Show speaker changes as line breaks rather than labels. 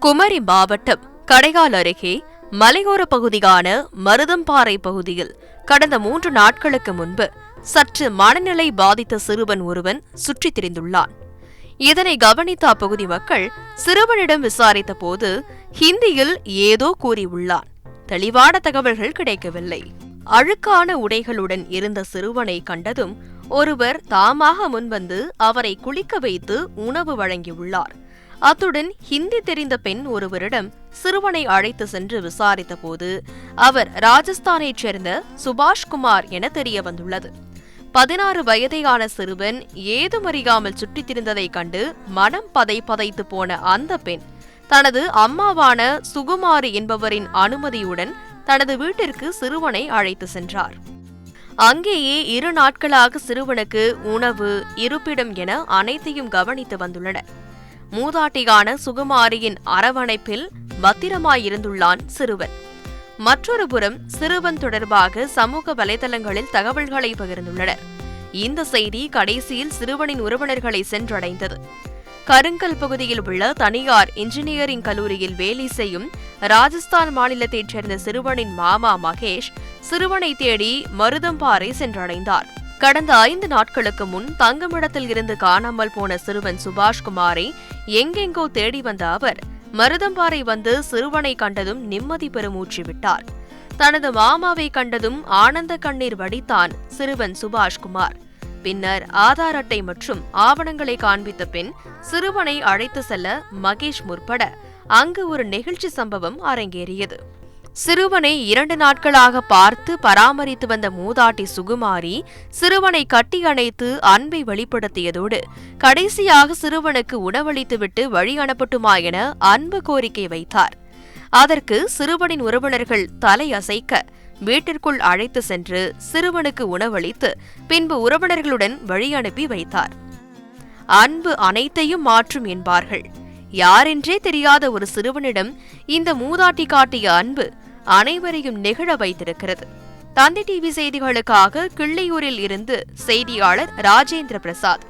குமரி மாவட்டம் கடையால் அருகே மலையோர பகுதியான மருதம்பாறை பகுதியில் கடந்த 3 நாட்களுக்கு முன்பு சற்று மனநிலை பாதித்த சிறுவன் ஒருவன் சுற்றித் திரிந்துள்ளான். இதனை கவனித்த அப்பகுதி மக்கள் சிறுவனிடம் விசாரித்த போது ஹிந்தியில் ஏதோ கூறியுள்ளான். தெளிவான தகவல்கள் கிடைக்கவில்லை. அழுக்கான உடைகளுடன் இருந்த சிறுவனை கண்டதும் ஒருவர் தாமாக முன்வந்து அவரை குளிக்க வைத்து உணவு வழங்கியுள்ளார். அத்துடன் ஹிந்தி தெரிந்த பெண் ஒருவரிடம் சிறுவனை அழைத்து சென்று விசாரித்த போது அவர் ராஜஸ்தானைச் சேர்ந்த சுபாஷ்குமார் என தெரிய வந்துள்ளது. 16 வயதையான சிறுவன் ஏதுமறியாமல் சுற்றித் திரிந்ததைக் கண்டு மனம் பதைத்து போன அந்த பெண் தனது அம்மாவான சுகுமாரி என்பவரின் அனுமதியுடன் தனது வீட்டிற்கு சிறுவனை அழைத்து சென்றார். அங்கேயே 2 நாட்களாக சிறுவனுக்கு உணவு, இருப்பிடம் என அனைத்தையும் கவனித்து வந்துள்ளனர். மூதாட்டியான சுகுமாரியின் அரவணைப்பில் பத்திரமாயிருந்துள்ளான் சிறுவன். மற்றொரு புறம் சிறுவன் தொடர்பாக சமூக வலைதளங்களில் தகவல்களை பகிர்ந்துள்ளனர். இந்த செய்தி கடைசியில் சிறுவனின் உறவினர்களை சென்றடைந்தது. கருங்கல் பகுதியில் உள்ள தனியார் இன்ஜினியரிங் கல்லூரியில் வேலை செய்யும் ராஜஸ்தான் மாநிலத்தைச் சேர்ந்த சிறுவனின் மாமா மகேஷ் சிறுவனை தேடி மருதம்பாறை சென்றடைந்தார். கடந்த 5 நாட்களுக்கு முன் தங்குமிடத்தில் இருந்து காணாமல் போன சிறுவன் சுபாஷ்குமாரை எங்கெங்கோ தேடி வந்த அவர் மருதம்பாறை வந்து சிறுவனை கண்டதும் நிம்மதி பெருமூச்சு விட்டார். தனது மாமாவை கண்டதும் ஆனந்த கண்ணீர் வடித்தான் சிறுவன் சுபாஷ்குமார். பின்னர் ஆதார் அட்டை மற்றும் ஆவணங்களை காண்பித்த பின் சிறுவனை அழைத்து செல்ல மகேஷ் முற்பட அங்கு ஒரு நெகிழ்ச்சி சம்பவம் அரங்கேறியது. சிறுவனை 2 நாட்களாக பார்த்து பராமரித்து வந்த மூதாட்டி சுகுமாரி சிறுவனை கட்டி அணைத்து அன்பை வெளிப்படுத்தியதோடு கடைசியாக சிறுவனுக்கு உணவளித்துவிட்டு வழி அனுப்பட்டுமா என அன்பு கோரிக்கை வைத்தார். அதற்கு சிறுவனின் உறவினர்கள் தலை அசைக்க வீட்டிற்குள் அழைத்து சென்று சிறுவனுக்கு உணவளித்து பின்பு உறவினர்களுடன் வழி அனுப்பி வைத்தார். அன்பு அனைத்தையும் மாற்றும் என்பார்கள். யாரென்றே தெரியாத ஒரு சிறுவனிடம் இந்த மூதாட்டி காட்டிய அன்பு அனைவரையும் நெகிழ வைத்திருக்கிறது. தந்தி டிவி செய்திகளுக்காக கிள்ளியூரில் இருந்து செய்தியாளர் ராஜேந்திர பிரசாத்.